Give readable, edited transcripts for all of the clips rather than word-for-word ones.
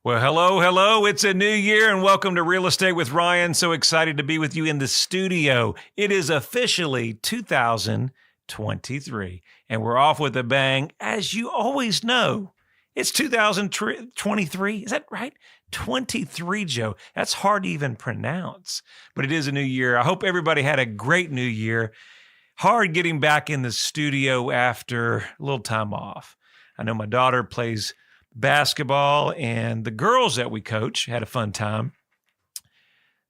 Well, hello. It's a new year and welcome to Real Estate with Ryan. So excited to be with you in the studio. It is officially 2023 and we're off with a bang. As you always know, it's 2023. Is that right? 23, Joe. That's hard to even pronounce, but it is a new year. I hope everybody had a great new year. Hard getting back in the studio after a little time off. I know my daughter plays basketball, and the girls that we coach had a fun time.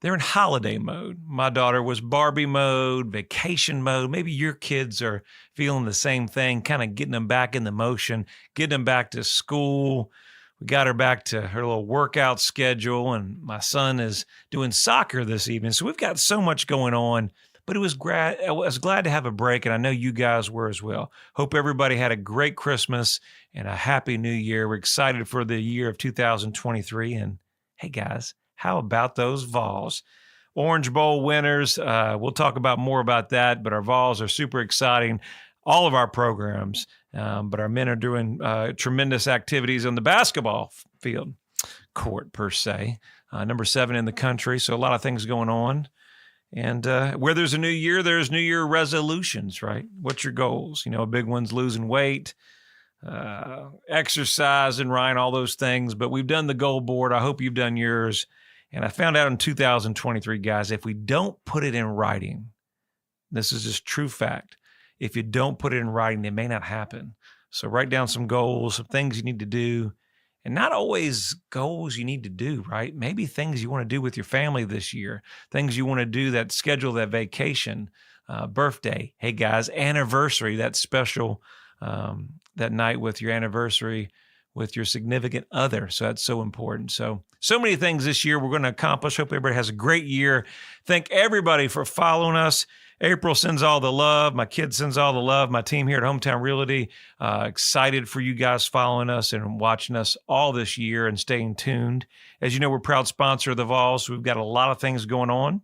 They're in holiday mode. My daughter was Barbie mode, vacation mode. Maybe your kids are feeling the same thing, kind of getting them back in the motion, getting them back to school. We got her back to her little workout schedule, and my son is doing soccer this evening. So we've got so much going on, but I was glad to have a break, and I know you guys were as well. Hope everybody had a great Christmas and a happy new year. We're excited for the year of 2023. And hey, guys, how about those Vols? Orange Bowl winners. We'll talk about more about that, but our Vols are super exciting. All of our programs, but our men are doing tremendous activities on the basketball field court, per se. Number 7 in the country, so a lot of things going on. And where there's a new year, there's New Year resolutions, right? What's your goals? You know, a big one's losing weight, exercise, and Ryan, all those things. But we've done the goal board. I hope you've done yours. And I found out in 2023, guys, if we don't put it in writing, this is just true fact. If you don't put it in writing, it may not happen. So write down some goals, some things you need to do. And not always goals you need to do, right? Maybe things you want to do with your family this year, things you want to do that schedule that vacation, birthday. Hey, guys, anniversary, that special, that night with your anniversary with your significant other. So that's so important. So many things this year we're going to accomplish. Hope everybody has a great year. Thank everybody for following us. April sends all the love. My kid sends all the love. My team here at Hometown Realty, excited for you guys following us and watching us all this year and staying tuned. As you know, we're a proud sponsor of the Vols. So we've got a lot of things going on.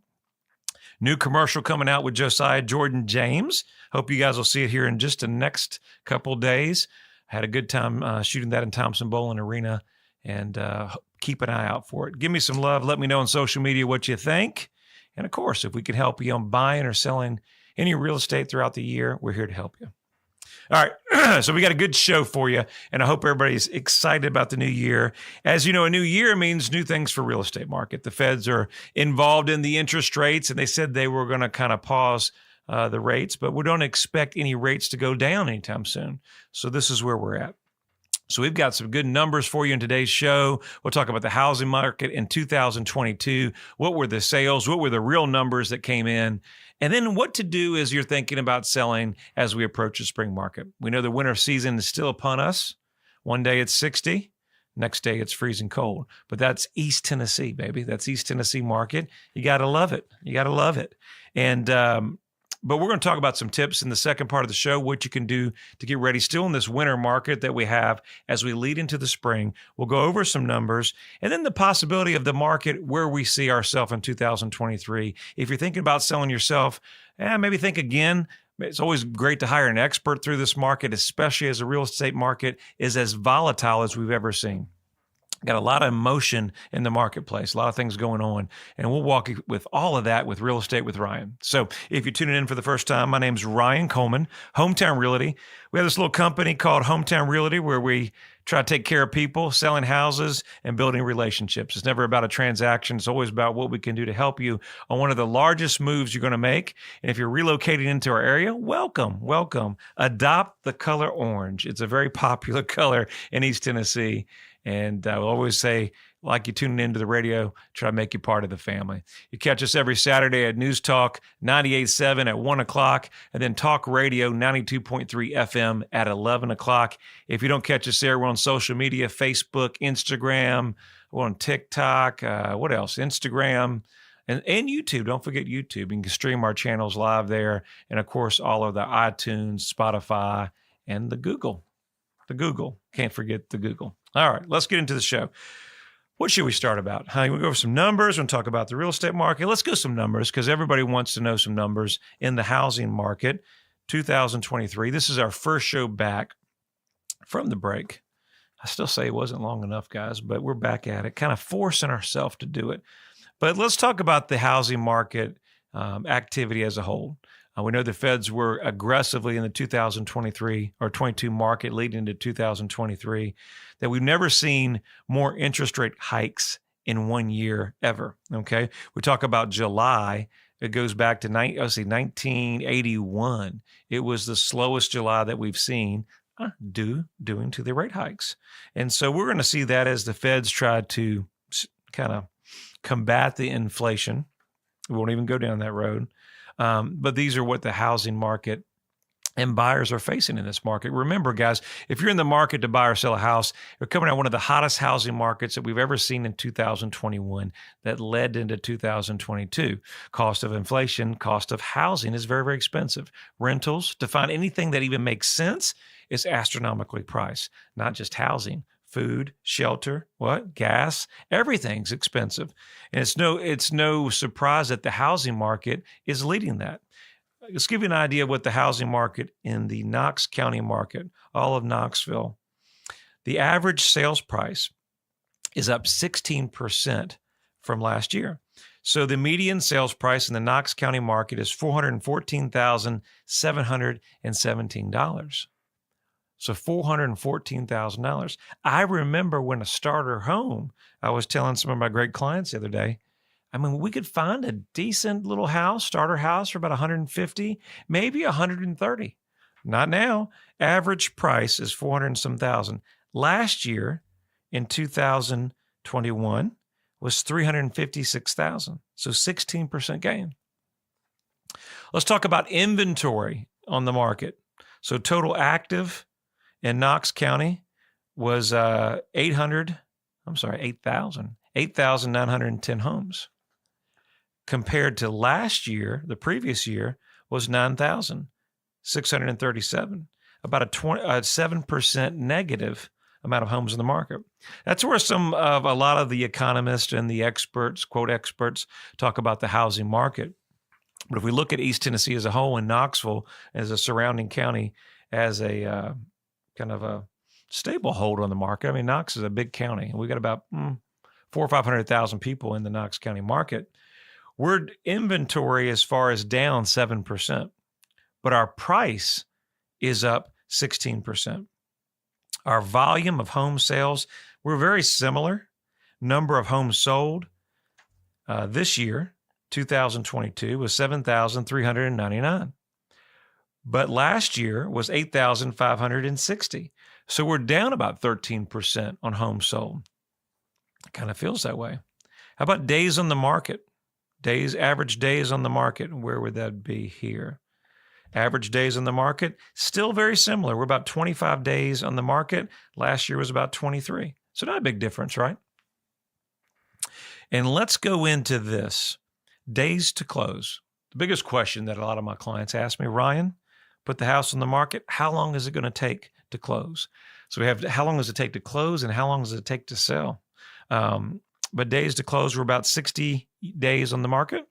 New commercial coming out with Josiah Jordan James. Hope you guys will see it here in just the next couple days. Had a good time shooting that in Thompson Bowling Arena, and keep an eye out for it. Give me some love. Let me know on social media what you think. And of course, if we can help you on buying or selling any real estate throughout the year, we're here to help you. All right. So we got a good show for you, and I hope everybody's excited about the new year. As you know, a new year means new things for real estate market. The feds are involved in the interest rates, and they said they were going to kind of pause the rates, but we don't expect any rates to go down anytime soon. So this is where we're at. So we've got some good numbers for you in today's show. We'll talk about the housing market in 2022. What were the sales? What were the real numbers that came in? And then what to do as you're thinking about selling as we approach the spring market. We know the winter season is still upon us. One day it's 60. Next day it's freezing cold. But that's East Tennessee, baby. That's East Tennessee market. You got to love it. You got to love it. And but we're going to talk about some tips in the second part of the show, what you can do to get ready still in this winter market that we have as we lead into the spring. We'll go over some numbers and then the possibility of the market where we see ourselves in 2023. If you're thinking about selling yourself, maybe think again. It's always great to hire an expert through this market, especially as the real estate market is as volatile as we've ever seen. Got a lot of emotion in the marketplace, a lot of things going on, and we'll walk you with all of that with Real Estate with Ryan. So if you're tuning in for the first time, my name's Ryan Coleman, Hometown Realty. We have this little company called Hometown Realty where we try to take care of people, selling houses and building relationships. It's never about a transaction. It's always about what we can do to help you on one of the largest moves you're going to make. And if you're relocating into our area, welcome. Adopt the color orange. It's a very popular color in East Tennessee. And I will always say, like you tuning into the radio, try to make you part of the family. You catch us every Saturday at News Talk 98.7 at 1 o'clock, and then Talk Radio 92.3 FM at 11 o'clock. If you don't catch us there, we're on social media, Facebook, Instagram, we're on TikTok, what else? Instagram, and YouTube. Don't forget YouTube. You can stream our channels live there. And, of course, all of the iTunes, Spotify, and the Google. Can't forget the Google. All right, let's get into the show. What should we start about? We'll go over some numbers. We'll talk about the real estate market. Let's go some numbers because everybody wants to know some numbers in the housing market. 2023. This is our first show back from the break. I still say it wasn't long enough, guys, but we're back at it, kind of forcing ourselves to do it. But let's talk about the housing market activity as a whole. We know the Feds were aggressively in the 2023 or 22 market leading into 2023, that we've never seen more interest rate hikes in 1 year ever. Okay. We talk about July. It goes back to 1981. It was the slowest July that we've seen due to the rate hikes. And so we're going to see that as the Feds try to kind of combat the inflation. We won't even go down that road. But these are what the housing market and buyers are facing in this market. Remember, guys, if you're in the market to buy or sell a house, you're coming out of one of the hottest housing markets that we've ever seen in 2021 that led into 2022. Cost of inflation, cost of housing is very, very expensive. Rentals, to find anything that even makes sense, is astronomically priced. Not just housing, food, shelter, gas, everything's expensive. And it's no surprise that the housing market is leading that. Let's give you an idea of what the housing market in the Knox County market, all of Knoxville, the average sales price is up 16% from last year. So the median sales price in the Knox County market is $414,717. So $414,000. I remember when a starter home, I was telling some of my great clients the other day, I mean, we could find a decent little house, starter house for about 150, maybe 130. Not now. Average price is 400 and some thousand. Last year, in 2021, was 356,000. So 16% gain. Let's talk about inventory on the market. So total active in Knox County was 8,910 homes. Compared to last year, the previous year, was 9,637, about a 7% negative amount of homes in the market. That's where a lot of the economists and the experts, quote experts, talk about the housing market. But if we look at East Tennessee as a whole and Knoxville as a surrounding county as a kind of a stable hold on the market, I mean, Knox is a big county, and we got about 400,000 or 500,000 people in the Knox County market. We're inventory as far as down 7%, but our price is up 16%. Our volume of home sales, we're very similar. Number of homes sold this year, 2022, was 7,399. But last year was 8,560. So we're down about 13% on homes sold. It kind of feels that way. How about days on the market? Average days on the market. Where would that be here? Average days on the market, still very similar. We're about 25 days on the market. Last year was about 23. So not a big difference, right? And let's go into this. Days to close. The biggest question that a lot of my clients ask me, Ryan, put the house on the market, how long is it going to take to close? So we have how long does it take to close and how long does it take to sell? But days to close, we're about 60 days on the market.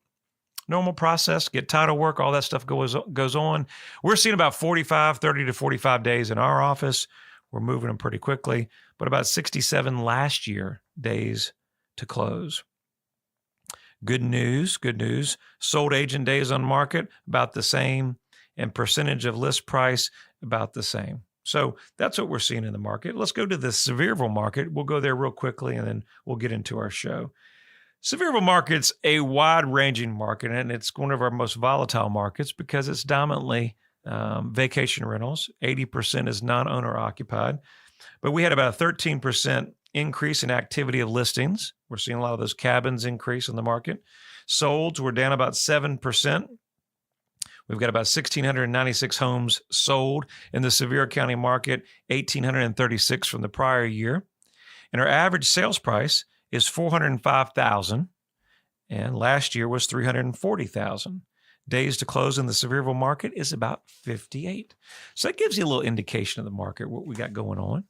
Normal process, get title work, all that stuff goes on. We're seeing about 30 to 45 days in our office. We're moving them pretty quickly, but about 67 last year days to close. Good news. Sold agent days on market, about the same, and percentage of list price, about the same. So that's what we're seeing in the market. Let's go to the Sevierville market. We'll go there real quickly, and then we'll get into our show. Sevierville market's a wide-ranging market, and it's one of our most volatile markets because it's dominantly vacation rentals. 80% is non-owner occupied. But we had about a 13% increase in activity of listings. We're seeing a lot of those cabins increase in the market. Solds were down about 7%. We've got about 1,696 homes sold in the Sevier County market, 1,836 from the prior year. And our average sales price is $405,000, and last year was $340,000. Days to close in the Sevierville market is about 58. So that gives you a little indication of the market, what we got going on.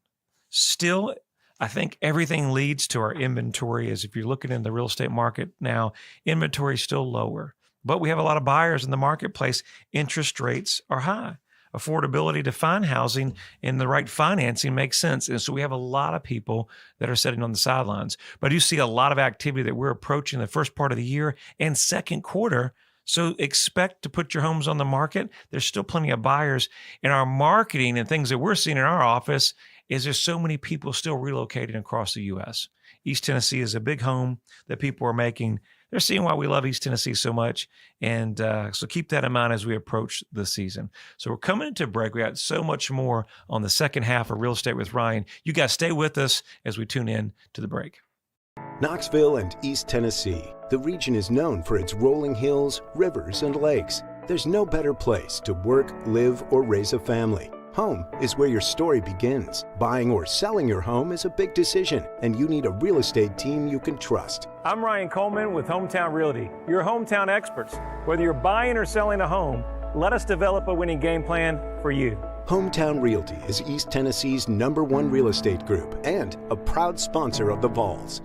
Still, I think everything leads to our inventory. As if you're looking in the real estate market now, inventory is still lower. But we have a lot of buyers in the marketplace. Interest rates are high. affordability to find housing and the right financing makes sense. And so we have a lot of people that are sitting on the sidelines. But you see a lot of activity that we're approaching the first part of the year and second quarter. So expect to put your homes on the market. There's still plenty of buyers. And our marketing and things that we're seeing in our office is there's so many people still relocating across the U.S. East Tennessee is a big home that people are making. They're seeing why we love East Tennessee so much. And so keep that in mind as we approach the season. So we're coming into break. We got so much more on the second half of Real Estate with Ryan. You guys stay with us as we tune in to the break. Knoxville and East Tennessee. The region is known for its rolling hills, rivers, and lakes. There's no better place to work, live, or raise a family. Home is where your story begins. Buying or selling your home is a big decision, and you need a real estate team you can trust. I'm Ryan Coleman with Hometown Realty, your hometown experts. Whether you're buying or selling a home, let us develop a winning game plan for you. Hometown Realty is East Tennessee's #1 real estate group and a proud sponsor of the Vols.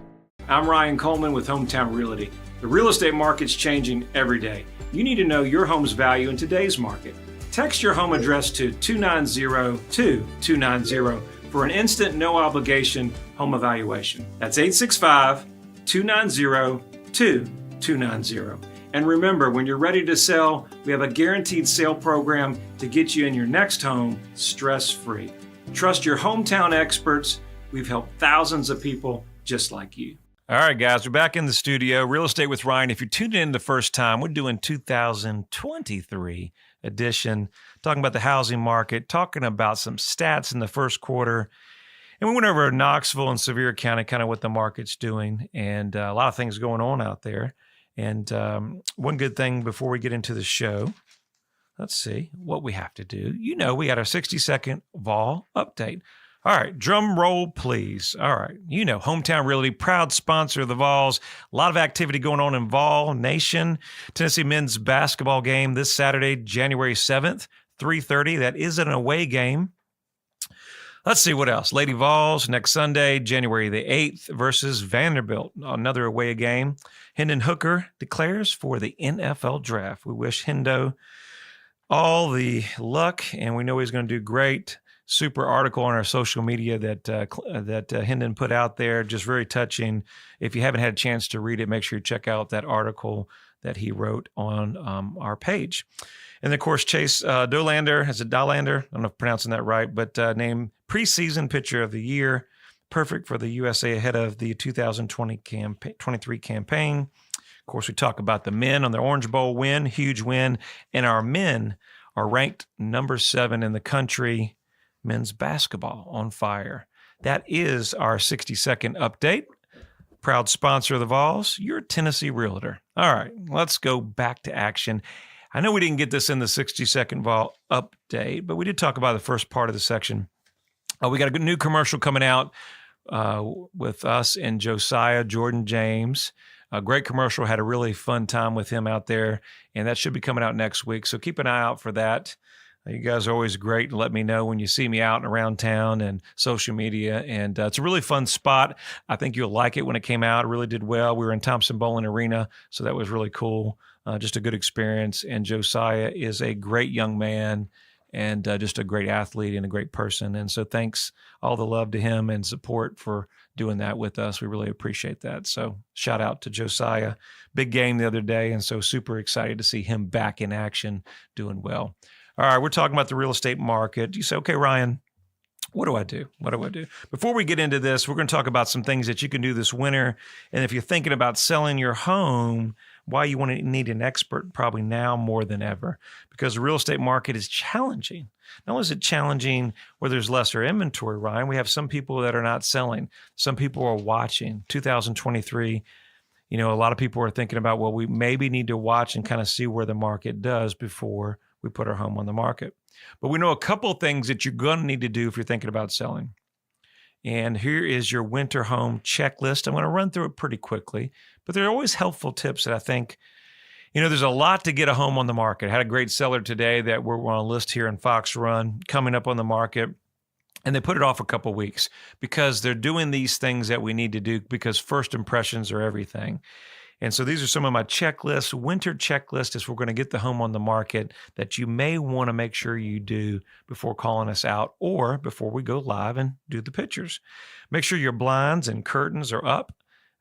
I'm Ryan Coleman with Hometown Realty. The real estate market's changing every day. You need to know your home's value in today's market. Text your home address to 290-2290 for an instant, no obligation home evaluation. That's 865-290-2290. And remember, when you're ready to sell, we have a guaranteed sale program to get you in your next home stress-free. Trust your hometown experts. We've helped thousands of people just like you. All right, guys, we're back in the studio. Real Estate with Ryan. If you're tuned in the first time, we're doing 2023 edition, talking about the housing market, talking about some stats in the first quarter. And we went over Knoxville and Sevier County, kind of what the market's doing, and a lot of things going on out there. And one good thing before we get into the show, let's see what we have to do. You know, we got our 60-second vol update. All right, drum roll, please. All right, you know, Hometown Realty, proud sponsor of the Vols. A lot of activity going on in Vol Nation. Tennessee men's basketball game this Saturday, January 7th, 3:30. That is an away game. Let's see what else. Lady Vols next Sunday, January the 8th versus Vanderbilt, another away game. Hendon Hooker declares for the NFL draft. We wish Hendo all the luck, and we know he's going to do great. Super article on our social media that Hendon put out there, just very touching. If you haven't had a chance to read it, make sure you check out that article that he wrote on our page. And of course, Chase Dolander, is it Dolander? I don't know if I'm pronouncing that right, but named preseason pitcher of the year, perfect for the USA ahead of the 2023 campaign. Of course, we talk about the men on the Orange Bowl win, huge win, and our men are ranked number 7 in the country. Men's basketball on fire. That is our 60-second update. Proud sponsor of the Vols, your Tennessee Realtor. All right, let's go back to action. I know we didn't get this in the 60-second Vol update, but we did talk about the first part of the section. We got a good new commercial coming out with us and Josiah Jordan James. A great commercial. Had a really fun time with him out there, and that should be coming out next week. So keep an eye out for that. You guys are always great. Let me know when you see me out and around town and social media. And it's a really fun spot. I think you'll like it when it came out. It really did well. We were in Thompson Bowling Arena, so that was really cool. Just a good experience. And Josiah is a great young man and just a great athlete and a great person. And so thanks, all the love to him and support for doing that with us. We really appreciate that. So shout out to Josiah. Big game the other day, and so super excited to see him back in action doing well. All right, we're talking about the real estate market. You say, okay, Ryan, what do I do? What do I do? Before we get into this, we're going to talk about some things that you can do this winter. And if you're thinking about selling your home, why you want to need an expert probably now more than ever, because the real estate market is challenging. Not only is it challenging where there's lesser inventory, Ryan, we have some people that are not selling. Some people are watching. 2023, you know, a lot of people are thinking about, well, we maybe need to watch and kind of see where the market does before we put our home on the market. But we know a couple of things that you're going to need to do if you're thinking about selling. And here is your winter home checklist. I'm going to run through it pretty quickly, but there are always helpful tips that I think, you know, there's a lot to get a home on the market. I had a great seller today that we're on a list here in Fox Run coming up on the market, and they put it off a couple of weeks because they're doing these things that we need to do because first impressions are everything. And so these are some of my checklists. Winter checklist is we're going to get the home on the market that you may want to make sure you do before calling us out or before we go live and do the pictures. Make sure your blinds and curtains are up.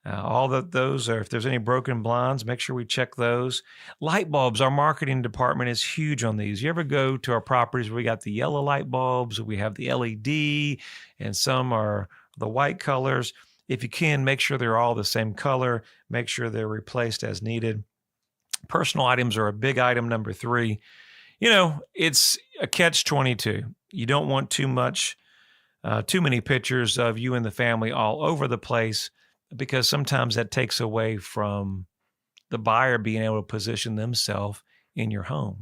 Those are, if there's any broken blinds, make sure we check those. Light bulbs, our marketing department is huge on these. You ever go to our properties where we got the yellow light bulbs, we have the LED, and some are the white colors. If you can, make sure they're all the same color. Make sure they're replaced as needed. Personal items are a big item, number 3. It's a catch-22. You don't want too many pictures of you and the family all over the place, because sometimes that takes away from the buyer being able to position themselves in your home,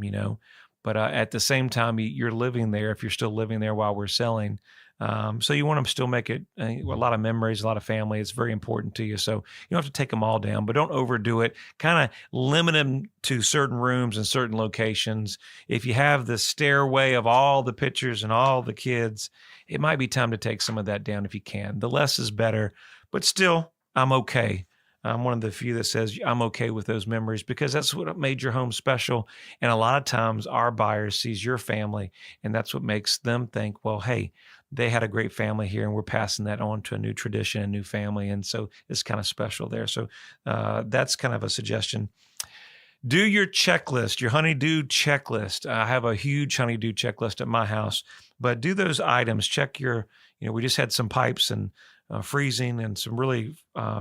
But at the same time, you're living there, if you're still living there while we're selling. So you want to still make it a lot of memories, a lot of family. It's very important to you. So you don't have to take them all down, but don't overdo it. Kind of limit them to certain rooms and certain locations. If you have the stairway of all the pictures and all the kids, it might be time to take some of that down if you can. The less is better, but still, I'm okay. I'm one of the few that says I'm okay with those memories, because that's what made your home special. And a lot of times our buyers sees your family, and that's what makes them think, well, hey, they had a great family here, and we're passing that on to a new tradition, a new family. And so it's kind of special there. So that's kind of a suggestion. Do your checklist, your honey-do checklist. I have a huge honey-do checklist at my house, but do those items. Check we just had some pipes and freezing and some really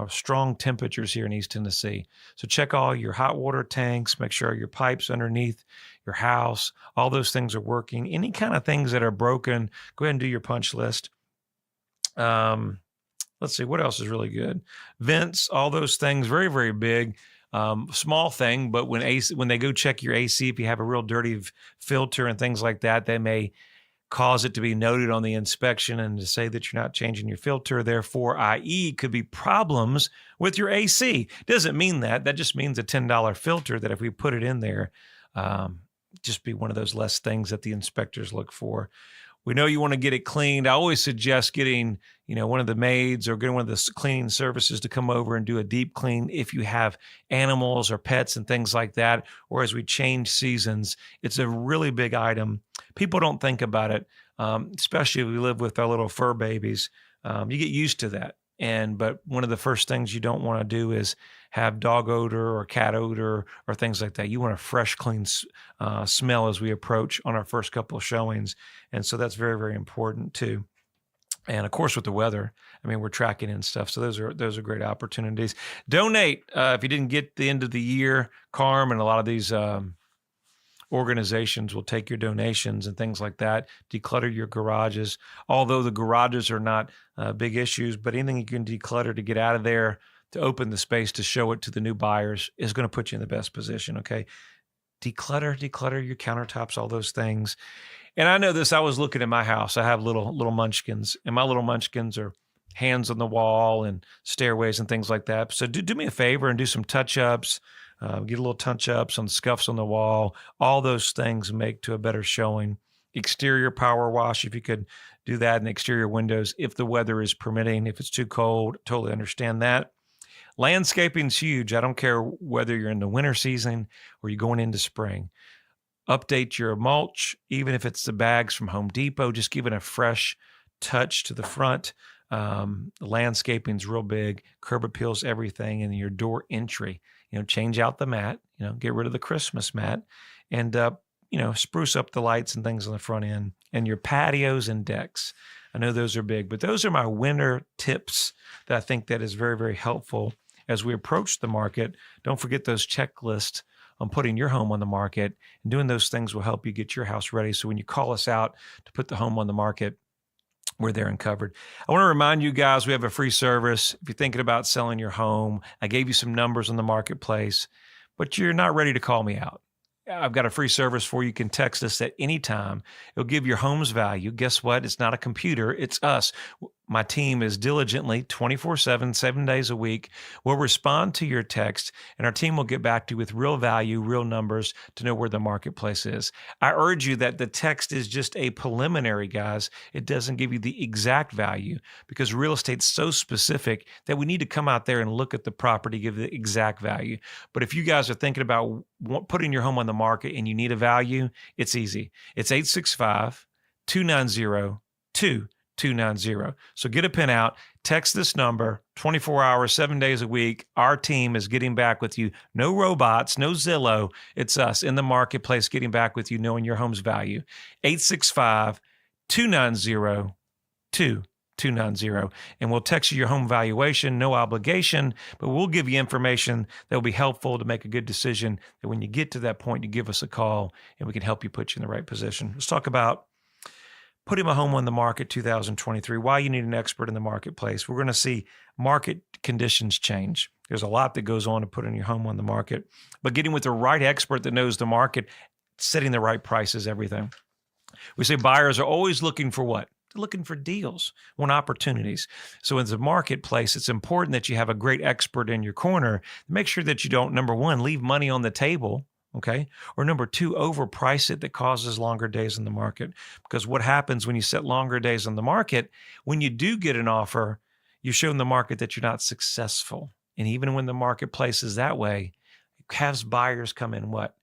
strong temperatures here in East Tennessee. So check all your hot water tanks, make sure your pipes underneath your house, all those things are working. Any kind of things that are broken, go ahead and do your punch list. Let's see, what else is really good? Vents, all those things, very, very big. Small thing, but when they go check your AC, if you have a real dirty filter and things like that, they may cause it to be noted on the inspection and to say that you're not changing your filter. Therefore, i.e., could be problems with your AC. Doesn't mean that. That just means a $10 filter that if we put it in there, just be one of those less things that the inspectors look for. We know you want to get it cleaned. I always suggest getting, one of the maids or getting one of the cleaning services to come over and do a deep clean if you have animals or pets and things like that. Or as we change seasons, it's a really big item. People don't think about it, especially if we live with our little fur babies. You get used to that. But one of the first things you don't want to do is have dog odor or cat odor or things like that. You want a fresh, clean smell as we approach on our first couple of showings. And so that's very, very important too. And of course, with the weather, we're tracking and stuff. So those are great opportunities. Donate. If you didn't get the end of the year, CARM and a lot of these organizations will take your donations and things like that. Declutter your garages. Although the garages are not big issues, but anything you can declutter to get out of there, to open the space to show it to the new buyers is going to put you in the best position. Okay. Declutter your countertops, all those things. And I know this, I was looking at my house. I have little munchkins, and my little munchkins are hands on the wall and stairways and things like that. So do me a favor and do some touch-ups. Get a little touch-ups on the scuffs on the wall. All those things make to a better showing. Exterior power wash, if you could do that in the exterior windows, if the weather is permitting. If it's too cold, totally understand that. Landscaping's huge. I don't care whether you're in the winter season or you're going into spring. Update your mulch, even if it's the bags from Home Depot. Just give it a fresh touch to the front. The landscaping's real big. Curb appeals, everything, and your door entry. Change out the mat, get rid of the Christmas mat, and, spruce up the lights and things on the front end, and your patios and decks. I know those are big, but those are my winter tips that I think that is very, very helpful as we approach the market. Don't forget those checklists on putting your home on the market, and doing those things will help you get your house ready. So when you call us out to put the home on the market, we're there and covered. I want to remind you guys, we have a free service. If you're thinking about selling your home, I gave you some numbers on the marketplace, but you're not ready to call me out. I've got a free service for you. You can text us at any time. It'll give your home's value. Guess what? It's not a computer. It's us. My team is diligently 24/7, 7 days a week. We'll respond to your text, and our team will get back to you with real value, real numbers to know where the marketplace is. I urge you that the text is just a preliminary, guys. It doesn't give you the exact value because real estate's so specific that we need to come out there and look at the property, give the exact value. But if you guys are thinking about putting your home on the market and you need a value, it's easy. It's 865-290-2290. So get a pen out, text this number, 24 hours, 7 days a week. Our team is getting back with you. No robots, no Zillow. It's us in the marketplace getting back with you, knowing your home's value. 865-290-2290. And we'll text you your home valuation, no obligation, but we'll give you information that will be helpful to make a good decision that when you get to that point, you give us a call and we can help you put you in the right position. Let's talk about putting a home on the market 2023, why you need an expert in the marketplace. We're going to see market conditions change. There's a lot that goes on to putting your home on the market, but getting with the right expert that knows the market, setting the right price is everything. We say buyers are always looking for what? They're looking for deals, want opportunities. So in the marketplace, it's important that you have a great expert in your corner. Make sure that you don't, number one, leave money on the table. Okay. Or number two, overprice it that causes longer days in the market. Because what happens when you set longer days on the market, when you do get an offer, you've shown the market that you're not successful. And even when the marketplace is that way, it has buyers come in what?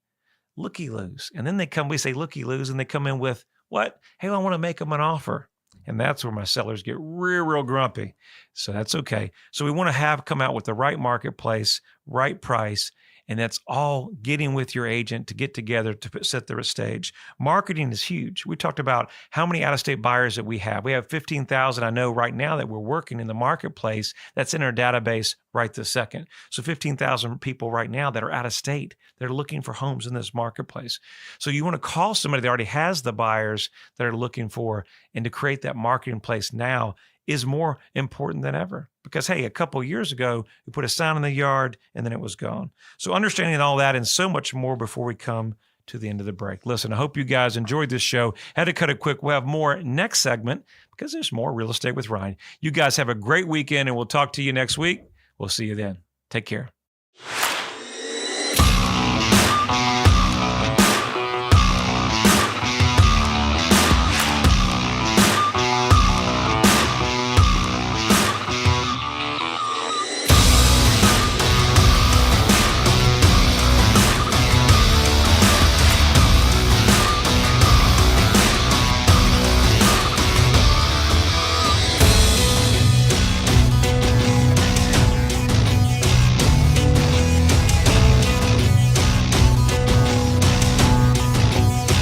Looky-loos. And then we say looky-loos, and they come in with what? Hey, I want to make them an offer. And that's where my sellers get real grumpy. So that's okay. So we want to come out with the right marketplace, right price. And that's all getting with your agent to get together to set the stage. Marketing is huge. We talked about how many out-of-state buyers that we have. We have 15,000, I know right now, that we're working in the marketplace that's in our database right this second. So 15,000 people right now that are out of state. They're looking for homes in this marketplace. So you want to call somebody that already has the buyers that are looking for, and to create that marketing place now is more important than ever. Because, hey, a couple of years ago, we put a sign in the yard and then it was gone. So understanding all that and so much more before we come to the end of the break. Listen, I hope you guys enjoyed this show. Had to cut it quick. We'll have more next segment because there's more Real Estate with Ryan. You guys have a great weekend, and we'll talk to you next week. We'll see you then. Take care.